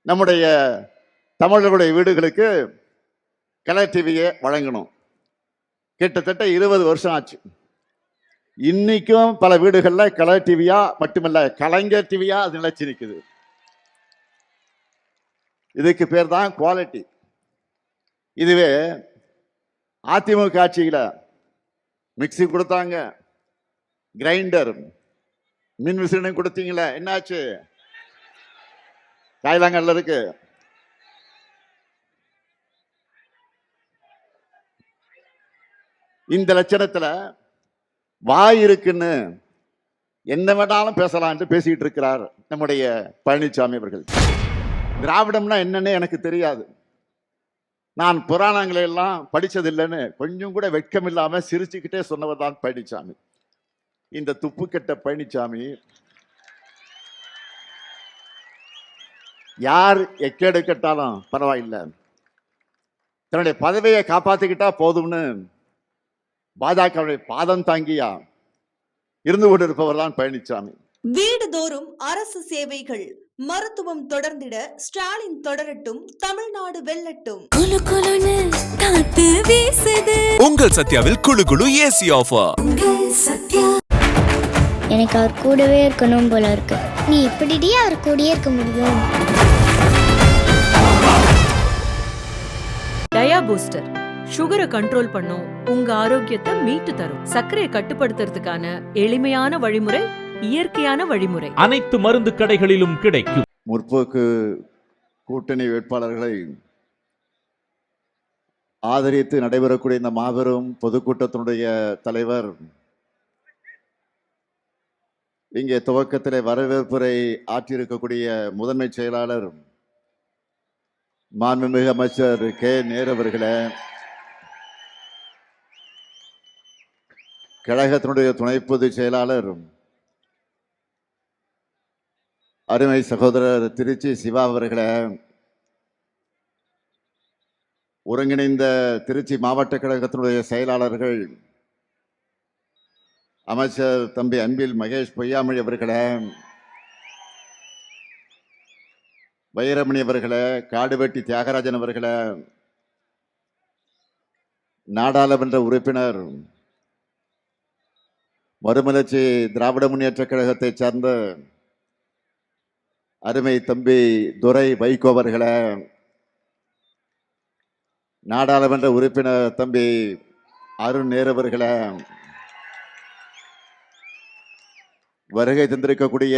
நம்முடைய தமிழர்களுடைய வீடுகளுக்கு கலர் டிவியை வழங்கணும். கிட்டத்தட்ட 20 வருஷம் ஆச்சு. இன்னைக்கும் பல வீடுகள்ல கலர் டிவியா மட்டுமல்ல, கலைஞர் டிவியா அது நிலைச்சு நிற்குது. இதுக்கு பேர் தான் குவாலிட்டி. இதுவே அதிமுக ஆட்சியில மிக்சி கொடுத்தாங்க, கிரைண்டர், மின் விசிறி கொடுத்தீங்களே, என்னாச்சு? காயிலாங்கல்ல இருக்கு. இந்த லட்சணத்துல வாய் இருக்குன்னு என்ன வேணாலும் பேசலாம் என்று பேசிட்டு இருக்கிறார் நம்முடைய பழனிசாமி அவர்கள். திராவிடம்னா என்னன்னு எனக்கு தெரியாது, நான் புராணங்களை எல்லாம் படிச்சதில்லைன்னு கொஞ்சம் கூட வெட்கம் இல்லாம சிரிச்சுக்கிட்டே சொன்னவர் தான் பழனிசாமி. இந்த துப்பு கெட்ட பழனிசாமி யார் எக்கேடு கெட்டாலும் பரவாயில்லை, தன்னுடைய பதவியை காப்பாத்திக்கிட்டா போதும்னு பாஜகவுடைய பாதம் தாங்கியா இருந்து கொண்டிருப்பவர் தான் பழனிசாமி. வீடுதோறும் அரசு சேவைகள், மருத்துவம் தொடர்ந்திட ஸ்டாலின் தொடரட்டும், தமிழ்நாடு வெல்லட்டும். குளு குளுன்னு காத்து வீசுது. உங்கள் சத்யாவில் குளு குளு ஏசி ஆஃபர். சத்யா. எனக்கு அவர் கூடவே இருக்கணும் போல இருக்கு. நீ இப்படி அவர் கூடயே இருக்க முடியும்? டயா பூஸ்டர் சுகரை கண்ட்ரோல் பண்ணும், உங்க ஆரோக்கியத்தை மீட்டு தரும். சர்க்கரையை கட்டுப்படுத்துறதுக்கான எளிமையான வழிமுறை, இயற்கையான வழிமுறை. அனைத்து மருந்து கடைகளிலும் கிடைக்கும். முற்போக்கு கூட்டணி வேட்பாளர்களை ஆதரித்து நடைபெறக்கூடிய இந்த மாபெரும் பொதுக்கூட்டத்தினுடைய தலைவர் இங்கே துவக்கத்திலே வரவேற்புரை ஆற்றியிருக்கக்கூடிய முதன்மை செயலாளர் மாண்புமிகு அமைச்சர் கே நேரு அவர்களே, கழகத்தினுடைய துணை பொதுச் செயலாளர் அருமை சகோதரர் திருச்சி சிவா அவர்களே, ஒருங்கிணைந்த திருச்சி மாவட்ட கழகத்தினுடைய செயலாளர்கள் அமைச்சர் தம்பி அன்பில் மகேஷ் பொய்யாமொழி அவர்களே, வைரமணி அவர்களே, காடுவெட்டி தியாகராஜன் அவர்களே, நாடாளுமன்ற உறுப்பினர் மறுமலர்ச்சி திராவிட முன்னேற்ற கழகத்தை சார்ந்த அருமை தம்பி துரை வைகோ அவர்களே, நாடாளுமன்ற உறுப்பினர் தம்பி அருண் நேரு அவர்களே, வருகை தந்திருக்கக்கூடிய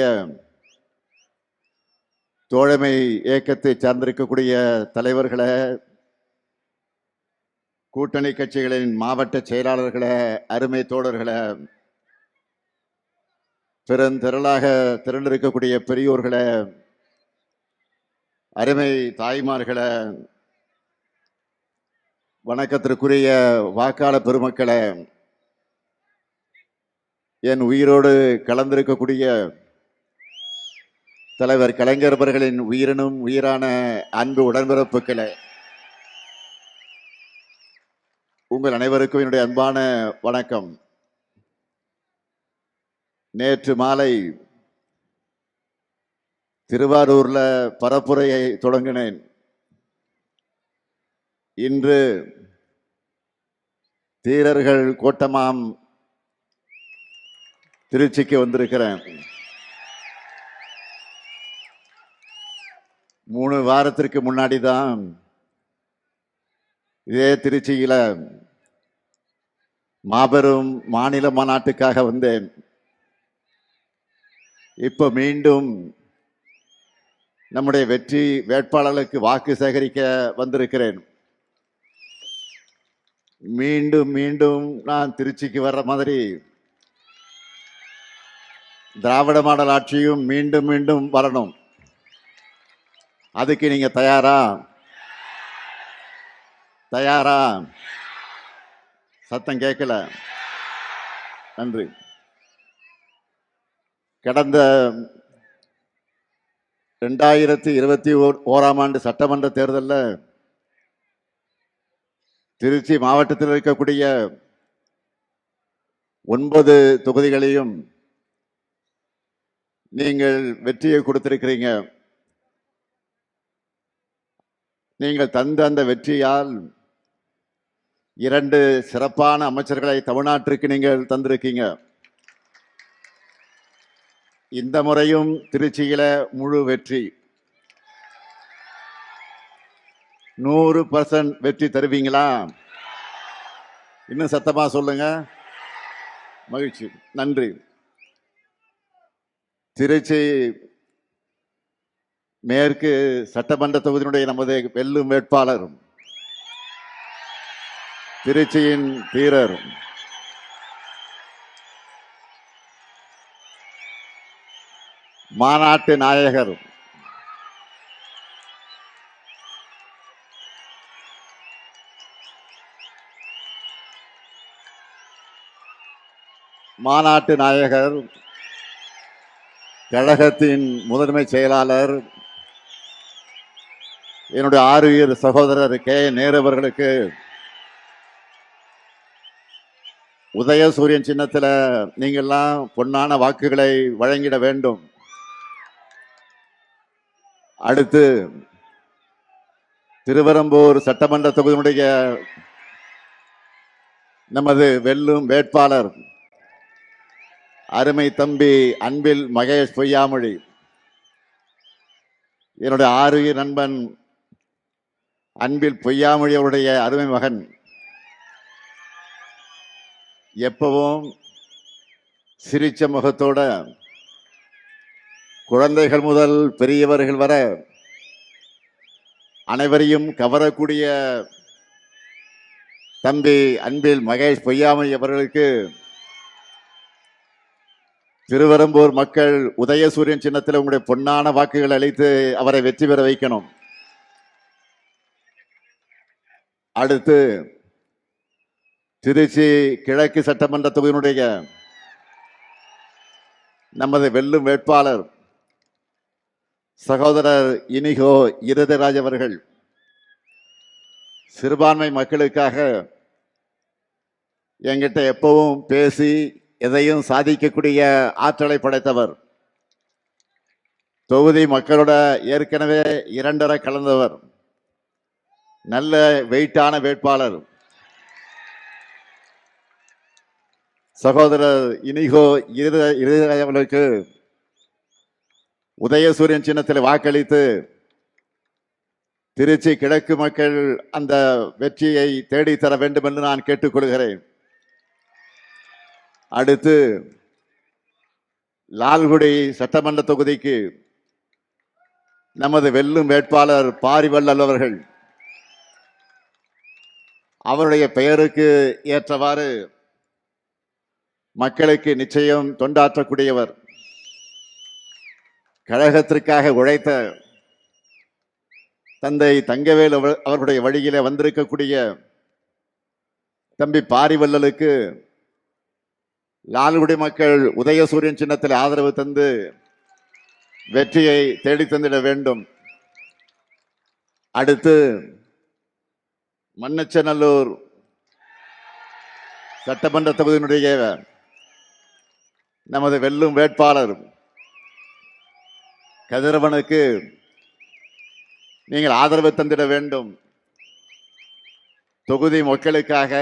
தோழமை இயக்கத்தை சார்ந்திருக்கக்கூடிய தலைவர்களே, கூட்டணி கட்சிகளின் மாவட்ட செயலாளர்களே, அருமை தோழர்களே, பெருந்திரளாக திரண்டிருக்கக்கூடிய பெரியோர்களே, அருமை தாய்மார்களே, வணக்கத்திற்குரிய வாக்காளர் பெருமக்களே, என் உயிரோடு கலந்திருக்கக்கூடிய தலைவர் கலைஞர் அவர்களின் உயிரினும் உயிரான அன்பு உடன்பிறப்புகளே, உங்கள் அனைவருக்கும் என்னுடைய அன்பான வணக்கம். நேற்று மாலை திருவாரூர்ல பரப்புரையை தொடங்கினேன். இன்று தீரர்கள் கோட்டமாம் திருச்சிக்கு வந்திருக்கிறேன். 3 வாரத்திற்கு முன்னாடி தான் இதே திருச்சியில மாபெரும் மாநில மாநாட்டுக்காக வந்தேன். இப்ப மீண்டும் நம்முடைய வெற்றி வேட்பாளர்களுக்கு வாக்கு சேகரிக்க வந்திருக்கிறேன். மீண்டும் மீண்டும் நான் திருச்சிக்கு வர்ற மாதிரி திராவிட மாடல் ஆட்சியும் மீண்டும் மீண்டும் வரணும். அதுக்கு நீங்க தயாரா? தயாரா? சத்தம் கேட்கல. நன்றி. கடந்த 2021ஆம் ஆண்டு சட்டமன்ற தேர்தலில் திருச்சி மாவட்டத்தில் இருக்கக்கூடிய 9 தொகுதிகளையும் நீங்கள் வெற்றியை கொடுத்திருக்கிறீங்க. நீங்கள் தந்த அந்த வெற்றியால் 2 சிறப்பான அமைச்சர்களை தமிழ்நாட்டிற்கு நீங்கள் தந்திருக்கீங்க. இந்த முறையும் திருச்சியில முழு வெற்றி, 100% வெற்றி தருவீங்களா? இன்னும் சத்தமா சொல்லுங்க. மகிழ்ச்சி, நன்றி. திருச்சி மேற்கு சட்டமன்ற தொகுதியினுடைய நமது வெல்லும் வேட்பாளர், திருச்சியின் வீரர், மாநாட்டு நாயகர், மாநாட்டு நாயகர், கழகத்தின் முதன்மை செயலாளர், என்னுடைய ஆறுயிர் சகோதரர் கே நேரு அவர்களுக்கு உதயசூரியன் சின்னத்தில் நீங்கள்லாம் பொன்னான வாக்குகளை வழங்கிட வேண்டும். அடுத்து திருவெரும்பூர் சட்டமன்ற தொகுதியினுடைய நமது வெல்லும் வேட்பாளர் அருமை தம்பி அன்பில் மகேஷ் பொய்யாமொழி, என்னுடைய ஆறுயிர் நண்பன் அன்பில் பொய்யாமொழி அவருடைய அருமை மகன், எப்பவும் சிரிச்ச முகத்தோட குழந்தைகள் முதல் பெரியவர்கள் வர அனைவரையும் கவரக்கூடிய தம்பி அன்பில் மகேஷ் பொய்யாமொழி அவர்களுக்கு திருவெரும்பூர் மக்கள் உதயசூரியன் சின்னத்தில் உங்களுடைய பொன்னான வாக்குகள் அளித்து அவரை வெற்றி பெற வைக்கணும். அடுத்து திருச்சி கிழக்கு சட்டமன்ற தொகுதியினுடைய நமது வெல்லும் வேட்பாளர் சகோதரர் இனிகோ இருதராஜ் அவர்கள், சிறுபான்மை மக்களுக்காக என்கிட்ட எப்பவும் பேசி எதையும் சாதிக்கக்கூடிய ஆற்றலை படைத்தவர், தொகுதி மக்களோட ஏற்கனவே 2 கலந்தவர், நல்ல வெயிட்டான வேட்பாளர் சகோதரர் இனிகோ இருதராஜ் அவர்களுக்கு உதயசூரியன் சின்னத்தில் வாக்களித்து திருச்சி கிழக்கு மக்கள் அந்த வெற்றியை தேடித்தர வேண்டும் என்று நான் கேட்டுக்கொள்கிறேன். அடுத்து லால்குடி சட்டமன்ற தொகுதிக்கு நமது வெல்லும் வேட்பாளர் பாரிவள்ளல் அவர்கள், அவருடைய பெயருக்கு ஏற்றவாறு மக்களுக்கு நிச்சயம் தொண்டாற்றக்கூடியவர், கழகத்திற்காக உழைத்த தந்தை தங்கவேல் அவர்களுடைய வழியிலே வந்திருக்கக்கூடிய தம்பி பாரிவள்ளலுக்கு லால்குடி மக்கள் உதயசூரியன் சின்னத்தில் ஆதரவு தந்து வெற்றியை தேடி தந்திட வேண்டும். அடுத்து மண்ணச்சநல்லூர் சட்டமன்ற தொகுதியினுடைய நமது வெல்லும் வேட்பாளர் கதிரவனுக்கு நீங்கள் ஆதரவு தந்திட வேண்டும். தொகுதி மக்களுக்காக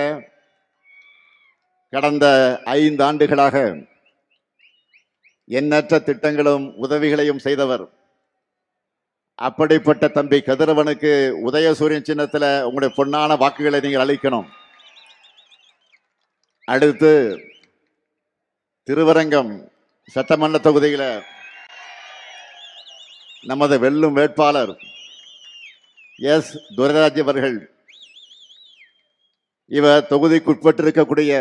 கடந்த 5 ஆண்டுகளாக எண்ணற்ற திட்டங்களும் உதவிகளையும் செய்தவர். அப்படிப்பட்ட தம்பி கதிரவனுக்கு உதயசூரியன் சின்னத்தில் உங்களுடைய பொன்னான வாக்குகளை நீங்கள் அளிக்கணும். அடுத்து திருவரங்கம் சட்டமன்ற தொகுதியில் நமது வெல்லும் வேட்பாளர் எஸ் துரைராஜ் அவர்கள், இவர் தொகுதிக்குட்பட்டிருக்கக்கூடிய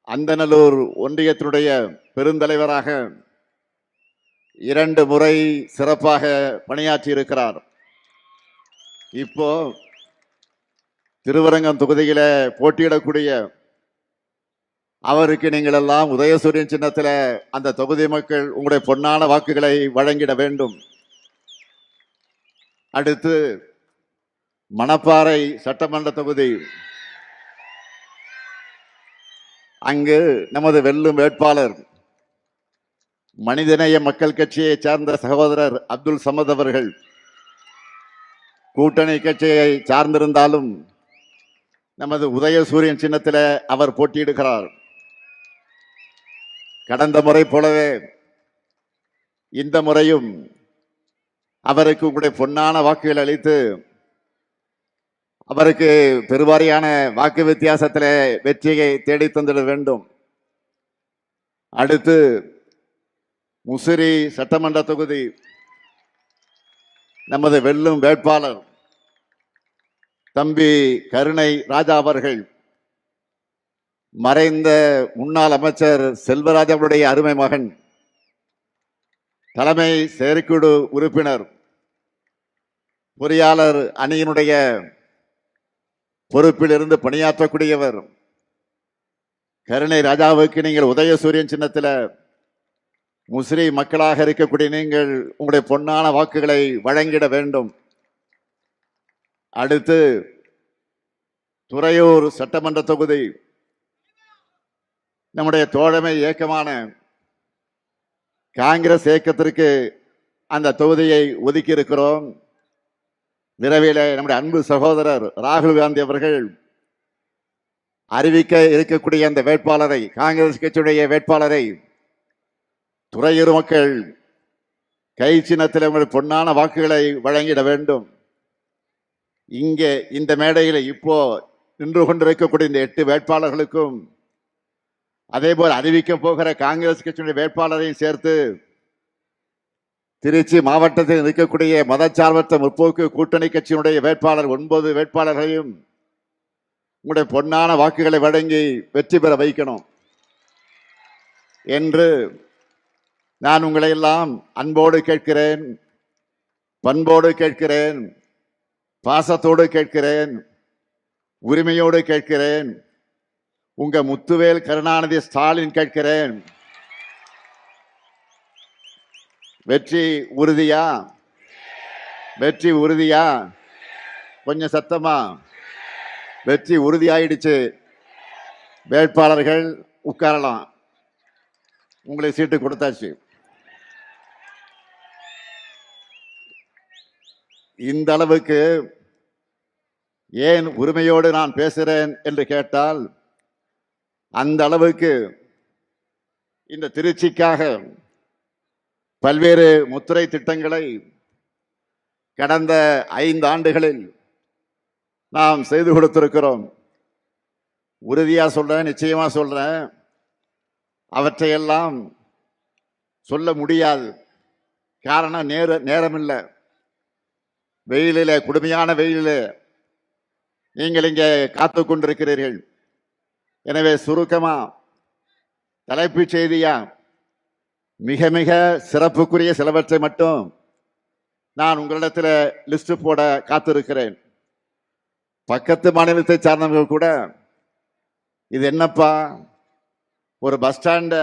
அந்தநல்லூர் ஒன்றியத்தினுடைய பெருந்தலைவராக 2 முறை சிறப்பாக பணியாற்றி இருக்கிறார். இப்போ திருவரங்கம் தொகுதியில போட்டியிடக்கூடிய அவருக்கு நீங்கள் எல்லாம் உதயசூரியன் சின்னத்தில் அந்த தொகுதி மக்கள் உங்களுடைய பொன்னான வாக்குகளை வழங்கிட வேண்டும். அடுத்து மணப்பாறை சட்டமன்ற தொகுதி, அங்கு நமது வெல்லும் வேட்பாளர் மனிதநேய மக்கள் கட்சியை சார்ந்த சகோதரர் அப்துல் சமத் அவர்கள், கூட்டணி கட்சியை சார்ந்திருந்தாலும் நமது உதயசூரியன் சின்னத்தில் அவர் போட்டியிடுகிறார். கடந்த முறை போலவே இந்த முறையும் அவருக்கு உங்களுடைய பொன்னான வாக்குகள் அளித்து அவருக்கு பெருவாரியான வாக்கு வித்தியாசத்தில் வெற்றியை தேடி தந்திட வேண்டும். அடுத்து முசிறி சட்டமன்ற தொகுதி நமது வெல்லும் வேட்பாளர் தம்பி கருணை ராஜா அவர்கள் மறைந்த முன்னாள் அமைச்சர் செல்வராஜ் அவருடைய அருமை மகன், தலைமை செயற்குழு உறுப்பினர், பொறியாளர் அணியினுடைய பொறுப்பில் இருந்து பணியாற்றக்கூடியவர் கருணை ராஜாவுக்கு நீங்கள் உதயசூரியன் சின்னத்தில் முஸ்லி மக்களாக இருக்கக்கூடிய நீங்கள் உங்களுடைய பொன்னான வாக்குகளை வழங்கிட வேண்டும். அடுத்து துறையூர் சட்டமன்ற தொகுதி நம்முடைய தோழமை இயக்கமான காங்கிரஸ் இயக்கத்திற்கு அந்த தொகுதியை ஒதுக்கி இருக்கிறோம். விரைவில் நம்முடைய அன்பு சகோதரர் ராகுல் காந்தி அவர்கள் அறிவிக்க இருக்கக்கூடிய அந்த வேட்பாளரை, காங்கிரஸ் கட்சியுடைய வேட்பாளரை துறையூர் மக்கள் கை சின்னத்தில் உங்களுடைய பொன்னான வாக்குகளை வழங்கிட வேண்டும். இங்கே இந்த மேடையில் இப்போ நின்று கொண்டிருக்கக்கூடிய இந்த 8 வேட்பாளர்களுக்கும் அதேபோல் அறிவிக்க போகிற காங்கிரஸ் கட்சியுடைய வேட்பாளரையும் சேர்த்து திருச்சி மாவட்டத்தில் இருக்கக்கூடிய மதச்சார்பற்ற முற்போக்கு கூட்டணி கட்சியினுடைய வேட்பாளர் 9 வேட்பாளர்களையும் உங்களுடைய பொன்னான வாக்குகளை வழங்கி வெற்றி பெற வைக்கணும் என்று நான் உங்களை எல்லாம் அன்போடு கேட்கிறேன், பண்போடு கேட்கிறேன், பாசத்தோடு கேட்கிறேன், உரிமையோடு கேட்கிறேன். உங்க முத்துவேல் கருணாநிதி ஸ்டாலின் கேட்கிறேன். வெற்றி உறுதியா? வெற்றி உறுதியா? கொஞ்சம் சத்தமா. வெற்றி உறுதியாயிடுச்சு. வேட்பாளர்கள் உட்காரலாம். உங்களுக்கு சீட்டு கொடுத்தாச்சு. இந்த அளவுக்கு ஏன் உரிமையோடு நான் பேசுகிறேன் என்று கேட்டால், அந்த அளவுக்கு இந்த திருச்சிக்காக பல்வேறு முத்திரை திட்டங்களை கடந்த 5 ஆண்டுகளில் நாம் செய்து கொடுத்திருக்கிறோம். உறுதியா சொல்றேன், நிச்சயமா சொல்றேன், அவற்றையெல்லாம் சொல்ல முடியாது. காரணம் நேரம் இல்லை. வெயிலில், கொடுமையான வெயிலில் நீங்கள் இங்கே காத்து கொண்டிருக்கிறீர்கள். எனவே சுருக்கமா தலைப்புச் செய்தியா மிக மிக சிறப்புக்குரிய சிலவற்றை மட்டும் நான் உங்களிடத்தில் லிஸ்ட் போட காத்திருக்கிறேன். பக்கத்து மாநிலத்தை சார்ந்தவர்கள் கூட இது என்னப்பா ஒரு பஸ் ஸ்டாண்ட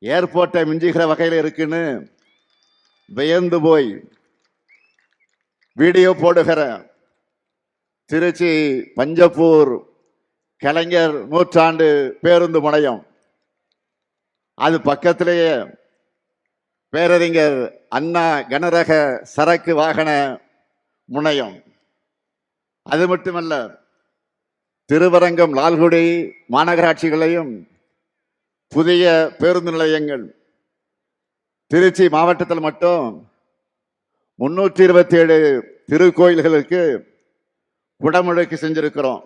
ஏர்போர்ட்டை மிஞ்சுகிற வகையில் இருக்குன்னு வியந்து போய் வீடியோ போடுகிற திருச்சி பஞ்சப்பூர் கலைஞர் 100ஆண்டு பேருந்து முனையம், அது பக்கத்திலேயே பேரறிஞர் அண்ணா கனரக சரக்கு வாகன முனையம். அது மட்டுமல்ல, திருவரங்கம், லால்குடி மாநகராட்சிகளையும் புதிய பேருந்து நிலையங்கள். திருச்சி மாவட்டத்தில் மட்டும் 327 திருக்கோயில்களுக்கு குடமுழுக்கு செஞ்சிருக்கிறோம்.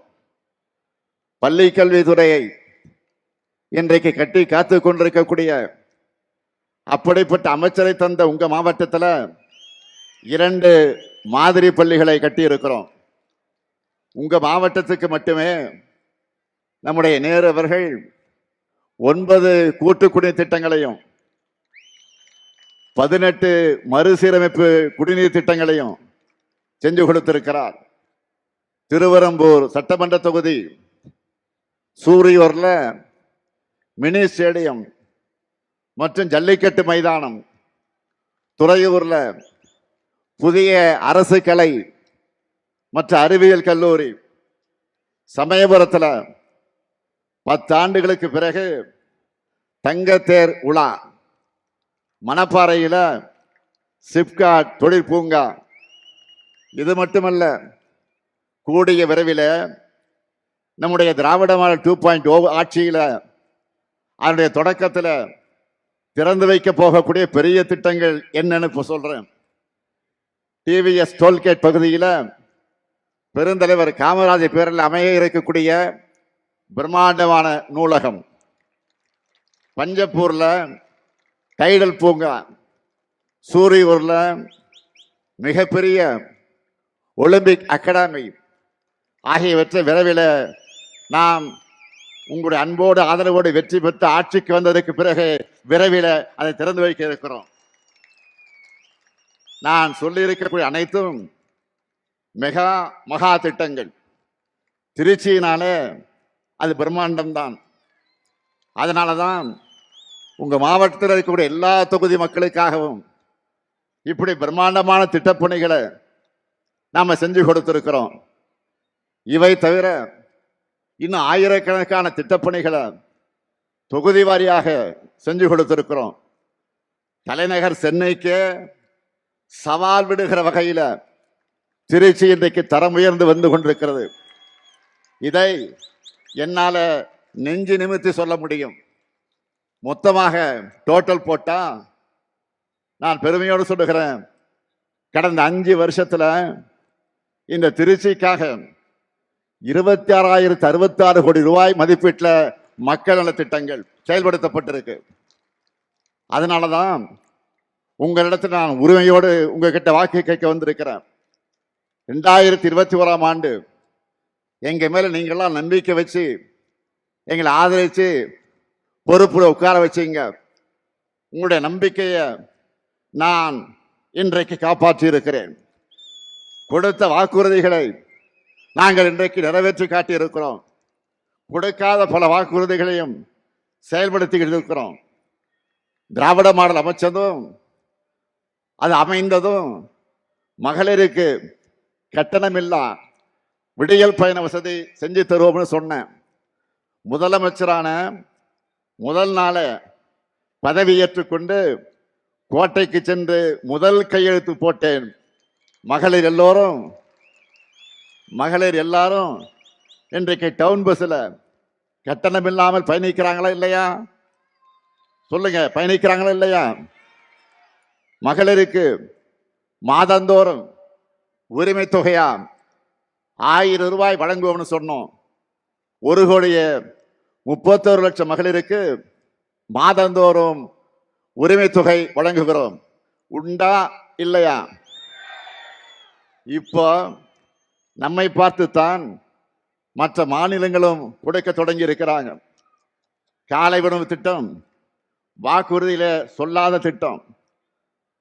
பள்ளி கல்வித்துறையை இன்றைக்கு கட்டி காத்து கொண்டிருக்கக்கூடிய அப்படிப்பட்ட அமைச்சரை தந்த உங்க மாவட்டத்தில் 2 மாதிரி பள்ளிகளை கட்டி இருக்கிறோம். உங்க மாவட்டத்துக்கு மட்டுமே நம்முடைய நேரு அவர்கள் 9 கூட்டு குடிநீர் திட்டங்களையும் 18 மறுசீரமைப்பு குடிநீர் திட்டங்களையும் செஞ்சு கொடுத்திருக்கிறார். திருவரம்பூர் சட்டமன்ற தொகுதி சூரியூர்ல மினி ஸ்டேடியம் மற்றும் ஜல்லிக்கட்டு மைதானம், துறையூர்ல புதிய அரசு கலை மற்றும் அறிவியல் கல்லூரி, சமயபுரத்தில் 10 ஆண்டுகளுக்கு பிறகு தங்கத்தேர் உலா, மணப்பாறையில் சிப்காட் தொழிற்பூங்கா, இது மட்டுமல்ல, கூடிய விரைவில் நம்முடைய திராவிட மாடல் 2.0 ஆட்சியில் அதனுடைய தொடக்கத்தில் திறந்து வைக்க போகக்கூடிய பெரிய திட்டங்கள் என்னன்னு இப்போ சொல்றேன். டிவிஎஸ் டோல்கேட் பகுதியில் பெருந்தலைவர் காமராஜர் பேரில் அமைய இருக்கக்கூடிய பிரம்மாண்டமான நூலகம், பஞ்சப்பூர்ல டைடல் பூங்கா, சூரியூர்ல மிகப்பெரிய ஒலிம்பிக் அகாடமி ஆகியவற்றை விரைவில் நாம் உங்களுடைய அன்போடு ஆதரவோடு வெற்றி பெற்று ஆட்சிக்கு வந்ததற்கு பிறகு விரைவில் அதை திறந்து வைக்க இருக்கிறோம். நான் சொல்லியிருக்கக்கூடிய அனைத்தும் மகா திட்டங்கள். திருச்சியினாலே அது பிரம்மாண்டம்தான். அதனால தான் உங்க மாவட்டத்தில் இருக்கக்கூடிய எல்லா தொகுதி மக்களுக்காகவும் இப்படி பிரம்மாண்டமான திட்டப்பணிகளை நாம செஞ்சு கொடுத்திருக்கிறோம். இவை தவிர இன்னும் ஆயிரக்கணக்கான திட்டப்பணிகளை தொகுதி வாரியாக செஞ்சு கொடுத்திருக்கிறோம். தலைநகர் சென்னைக்கு சவால் விடுகிற வகையில் திருச்சி இன்றைக்கு தரம் உயர்ந்து வந்து கொண்டிருக்கிறது. இதை என்னால நெஞ்சு நிமிர்த்தி சொல்ல முடியும். மொத்தமாக டோட்டல் போட்டா நான் பெருமையோடு சொல்லுகிறேன், கடந்த 5 வருஷத்துல இந்த திருச்சிக்காக 26,066 கோடி ரூபாய் மதிப்பீட்டில் மக்கள் நல திட்டங்கள் செயல்படுத்தப்பட்டிருக்கு. அதனாலதான் உங்களிடத்தில் நான் உரிமையோடு உங்ககிட்ட வாக்கு கேட்க வந்திருக்கிறேன். 2021ஆம் ஆண்டு எங்க மேல நீங்கள்லாம் நம்பிக்கை வச்சு எங்களை ஆதரிச்சு பொறுப்புல உட்கார வச்சீங்க. உங்களுடைய நம்பிக்கையை நான் இன்றைக்கு காப்பாற்றி இருக்கிறேன். கொடுத்த வாக்குறுதிகளை நாங்கள் இன்றைக்கு நிறைவேற்றி காட்டியிருக்கிறோம். கொடுக்காத பல வாக்குறுதிகளையும் செயல்படுத்தி இருக்கிறோம். திராவிட மாடல் அமைச்சதும் அது அமைந்ததும் மகளிருக்கு கட்டணமில்லா விடியல் பயண வசதி செஞ்சு தருவோம்னு சொன்னேன். முதலமைச்சரான முதல் நாள பதவியேற்றுக் கொண்டு கோட்டைக்கு சென்று முதல் கையெழுத்து போட்டேன். மகளிர் எல்லாரும் இன்றைக்கு டவுன் பஸ்ல கட்டணம் இல்லாமல் பயணிக்கிறாங்களா இல்லையா? சொல்லுங்க, பயணிக்கிறாங்களா இல்லையா? மகளிருக்கு மாதந்தோறும் உரிமை தொகையா 1000 ரூபாய் வழங்குவோம்னு சொன்னோம். 1,31,00,000 மகளிருக்கு மாதந்தோறும் உரிமை தொகை வழங்குகிறோம். உண்டா இல்லையா? இப்போ நம்மை பார்த்துத்தான் மற்ற மாநிலங்களும் கொடுக்க தொடங்கி இருக்கிறாங்க. காலை உணவு திட்டம் வாக்குறுதியில சொல்லாத திட்டம்.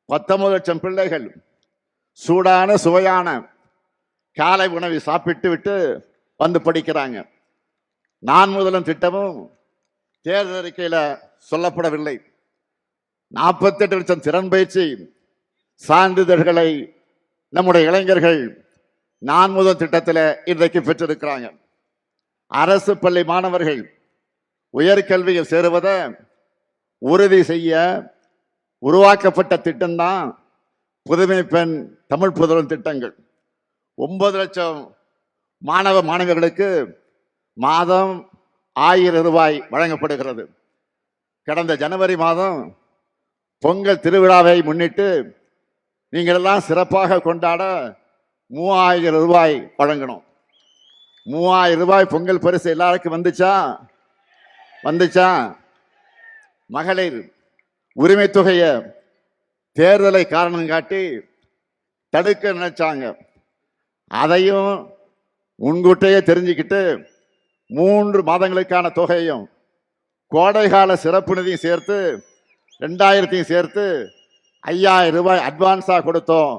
19 லட்சம் பிள்ளைகள் சூடான சுவையான காலை உணவை சாப்பிட்டு விட்டு வந்து படிக்கிறாங்க. நான் முதலும் திட்டமும் தேர்தல் அறிக்கையில சொல்லப்படவில்லை. 48 லட்சம் திறன் பயிற்சி சான்றிதழ்களை நம்முடைய இளைஞர்கள் நான் முதல் திட்டத்தில் இன்றைக்கு பெற்றிருக்கிறாங்க. அரசு பள்ளி மாணவர்கள் உயர்கல்வியில் சேருவதை உறுதி செய்ய உருவாக்கப்பட்ட திட்டம்தான் புதுமை பெண் தமிழ் புதல்வன் திட்டங்கள். 9 லட்சம் மாணவ மாணவிகளுக்கு மாதம் 1000 ரூபாய் வழங்கப்படுகிறது. கடந்த ஜனவரி மாதம் பொங்கல் திருவிழாவை முன்னிட்டு நீங்கள் எல்லாம் சிறப்பாக கொண்டாட 3000 ரூபாய் வழங்கணும். 3000 ரூபாய் பொங்கல் பரிசு எல்லாருக்கும் வந்துச்சா? மகளிர் உரிமை தொகையை தேர்தலை காரணம் காட்டி தடுக்க நினைச்சாங்க. அதையும் முன்கூட்டியே தெரிஞ்சுக்கிட்டு 3 மாதங்களுக்கான தொகையும் கோடைகால சிறப்பு நிதியும் சேர்த்து 2000 சேர்த்து 5000 ரூபாய் அட்வான்ஸா கொடுத்தோம்.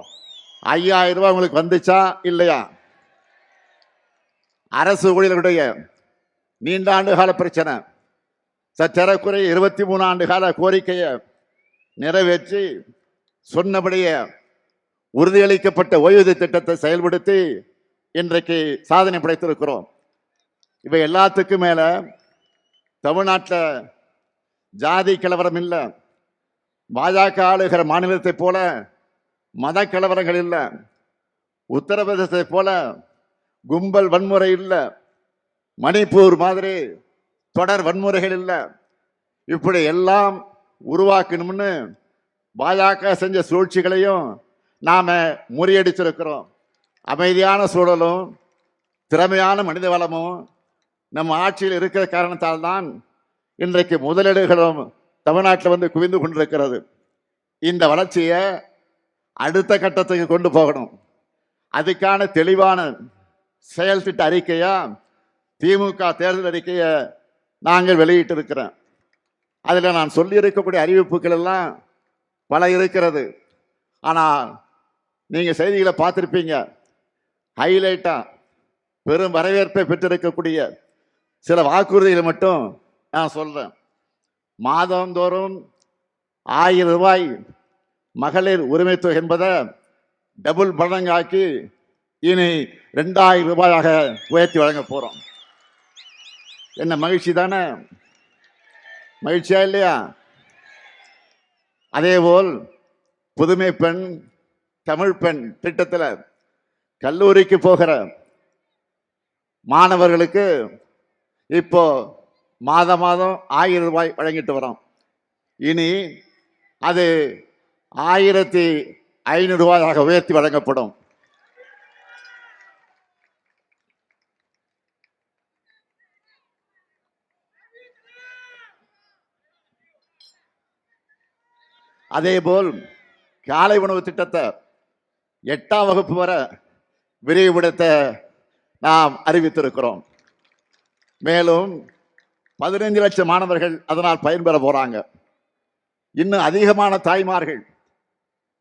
5000 ரூபாய் உங்களுக்கு வந்துச்சா இல்லையா? அரசு ஊழியர்களுடைய நீண்ட ஆண்டு கால பிரச்சனை, சற்றேறக்குறைய 23 ஆண்டு கால கோரிக்கையை நிறைவேற்றி சொன்னபடியே உறுதியளிக்கப்பட்ட ஓய்வூதிய திட்டத்தை செயல்படுத்தி இன்றைக்கு சாதனை படைத்திருக்கிறோம். இவை எல்லாத்துக்கும் மேல தமிழ்நாட்டில் ஜாதி கலவரம் இல்லை, பாஜக ஆளுகிற மாநிலத்தை போல மத கலவரங்கள் இல்லை. உத்தரப்பிரதேசத்தை போல கும்பல் வன்முறை இல்லை, மணிப்பூர் மாதிரி தொடர் வன்முறைகள் இல்லை. இப்படி எல்லாம் உருவாக்கணும்னு பாஜக செஞ்ச சூழ்ச்சிகளையும் நாம முறியடிச்சிருக்கிறோம். அமைதியான சூழலும் திறமையான மனித வளமும் நம்ம ஆட்சியில் இருக்கிற காரணத்தால் தான் இன்றைக்கு முதலீடுகளும் தமிழ்நாட்டில் வந்து குவிந்து கொண்டிருக்கிறது. இந்த வளர்ச்சியை அடுத்த கட்டத்துக்கு கொண்டு போகணும். அதுக்கான தெளிவான செயல் திட்ட அறிக்கையா திமுக தேர்தல் அறிக்கையை நாங்கள் வெளியிட்டு இருக்கிறோம். அதில் நான் சொல்லி இருக்கக்கூடிய அறிவிப்புகள் எல்லாம் பல இருக்கிறது. ஆனால் நீங்கள் செய்திகளை பார்த்துருப்பீங்க. ஹைலைட்டா பெரும் வரவேற்பை பெற்றிருக்கக்கூடிய சில வாக்குறுதிகளை மட்டும் நான் சொல்றேன். மாதந்தோறும் 1000 ரூபாய் மகளிர் உரிமை தொகை என்பதை டபுள் மடங்காக்கி இனி 2000 ரூபாயாக உயர்த்தி வழங்க போறோம். என்ன மகிழ்ச்சி தானே? மகிழ்ச்சியா இல்லையா? அதேபோல் புதுமை பெண் தமிழ் பெண் திட்டத்தில் கல்லூரிக்கு போகிற மாணவர்களுக்கு இப்போ மாதம் 1000 ரூபாய் வழங்கிட்டு வரோம். இனி அது 1500 ரூபாயாக உயர்த்தி வழங்கப்படும். அதேபோல் காலை உணவு திட்டத்தை 8ஆம் வகுப்பு வரை விரிவுபடுத்த நாம் அறிவித்திருக்கிறோம். மேலும் 15 லட்சம் மாணவர்கள் அதனால் பயன்பெற போறாங்க. இன்னும் அதிகமான தாய்மார்கள்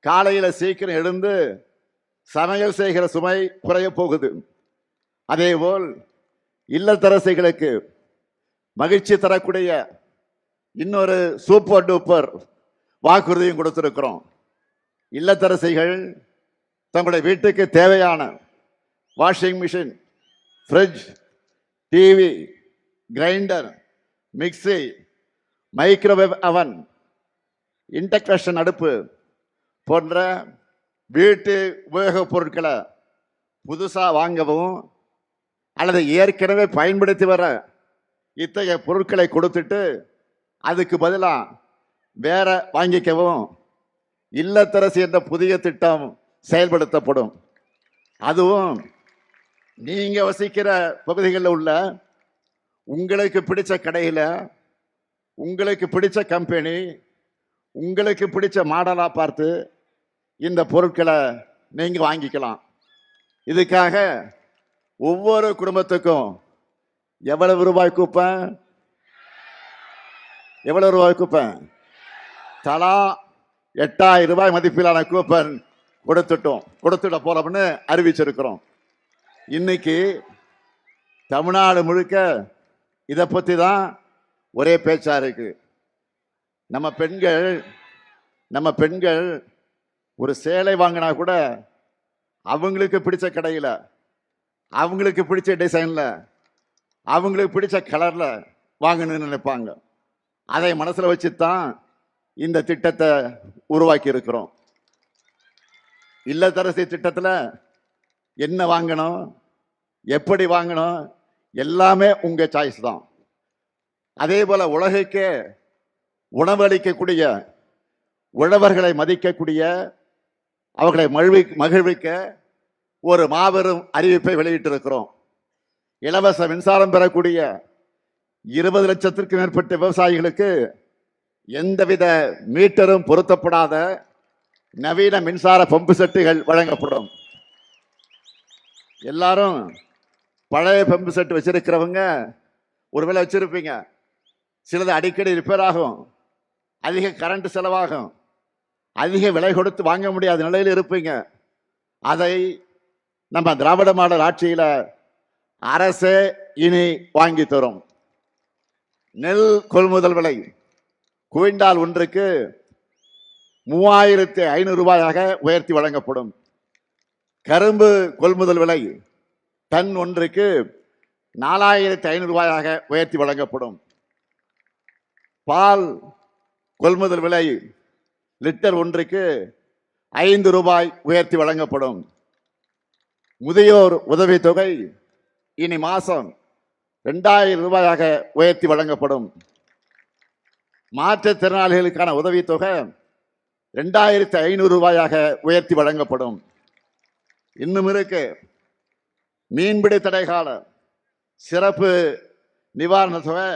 காலையில் சீக்கிரம் எழுந்து சமையல் செய்கிற சுமை குறைய போகுது. அதேபோல் இல்லத்தரசிகளுக்கு மகிழ்ச்சி தரக்கூடிய இன்னொரு சூப்பர் டூப்பர் வாக்குறுதியும் கொடுத்திருக்கிறோம். இல்லத்தரசிகள் தங்களுடைய வீட்டுக்கு தேவையான washing machine, fridge, TV, grinder, mixie, microwave அவன், இண்டக்ஷன் அடுப்பு போன்ற வீட்டு உபயோகப் பொருட்களை புதுசாக வாங்கவும் அல்லது ஏற்கனவே பயன்படுத்தி வர இத்தகைய பொருட்களை கொடுத்துட்டு அதுக்கு பதிலாக வேற வாங்கிக்கவும் இல்லத்தரசி என்ற புதிய திட்டம் செயல்படுத்தப்படும். அதுவும் நீங்க வசிக்கிற பகுதிகளில் உள்ள உங்களுக்கு பிடிச்ச கடையில் உங்களுக்கு பிடிச்ச கம்பெனி உங்களுக்கு பிடிச்ச மாடலா பார்த்து இந்த பொருட்களை நீங்க வாங்கிக்கலாம். இதுக்காக ஒவ்வொரு குடும்பத்துக்கும் எவ்வளவு ரூபாய் கூப்பன்? எவ்வளவு ரூபாய் கூப்பன்? தலா 8000 ரூபாய் மதிப்பிலான கூப்பன் கொடுத்துட போறோம்னு அறிவிச்சிருக்கிறோம். இன்னைக்கு தமிழ்நாடு முழுக்க இதை பற்றி தான் ஒரே பேச்சா இருக்கு. நம்ம பெண்கள் ஒரு சேலை வாங்கினா கூட அவங்களுக்கு பிடிச்ச கடையில் அவங்களுக்கு பிடிச்ச டிசைனில் அவங்களுக்கு பிடிச்ச கலரில் வாங்கணும்னு நினைப்பாங்க. அதை மனசில் வச்சு தான் இந்த திட்டத்தை உருவாக்கி இருக்கிறோம். இல்லத்தரசி திட்டத்தில் என்ன வாங்கணும், எப்படி வாங்கணும், எல்லாமே உங்கள் சாய்ஸ் தான். அதே போல் உலகுக்கே உணவளிக்கக்கூடிய, உழவர்களை மதிக்கக்கூடிய, அவர்களை மகிழ்விக்க ஒரு மாபெரும் அறிவிப்பை வெளியிட்டிருக்கிறோம். இலவச மின்சாரம் பெறக்கூடிய 20 லட்சத்திற்கும் மேற்பட்ட விவசாயிகளுக்கு எந்தவித மீட்டரும் பொருத்தப்படாத நவீன மின்சார பம்பு செட்டுகள் வழங்கப்படும். எல்லாரும் பழைய பம்பு செட் வச்சிருக்கிறவங்க ஒருவேளை வச்சிருப்பீங்க. சிலது அடிக்கடி ரிப்பேர் ஆகும், அதிக கரண்ட் செலவாகும், அதிக விலை கொடுத்து வாங்க முடியாத நிலையில் இருப்பீங்க. அதை நம்ம திராவிட மாடல் ஆட்சியில் அரசே இனி வாங்கி தரும். நெல் கொள்முதல் விலை குவிண்டால் ஒன்றுக்கு 3500 ரூபாயாக உயர்த்தி வழங்கப்படும். கரும்பு கொள்முதல் விலை டன் ஒன்றுக்கு 4500 ரூபாயாக உயர்த்தி வழங்கப்படும். பால் கொள்முதல் விலை லிட்டர் ஒன்றுக்கு 5 ரூபாய் உயர்த்தி வழங்கப்படும். முதியோர் உதவித்தொகை இனி மாசம் 2000 ரூபாயாக உயர்த்தி வழங்கப்படும். மாற்றுத்திறனாளிகளுக்கான உதவித்தொகை 2500 ரூபாயாக உயர்த்தி வழங்கப்படும். இன்னும் இருக்கு, மீன்பிடி தடைகால சிறப்பு நிவாரண தொகை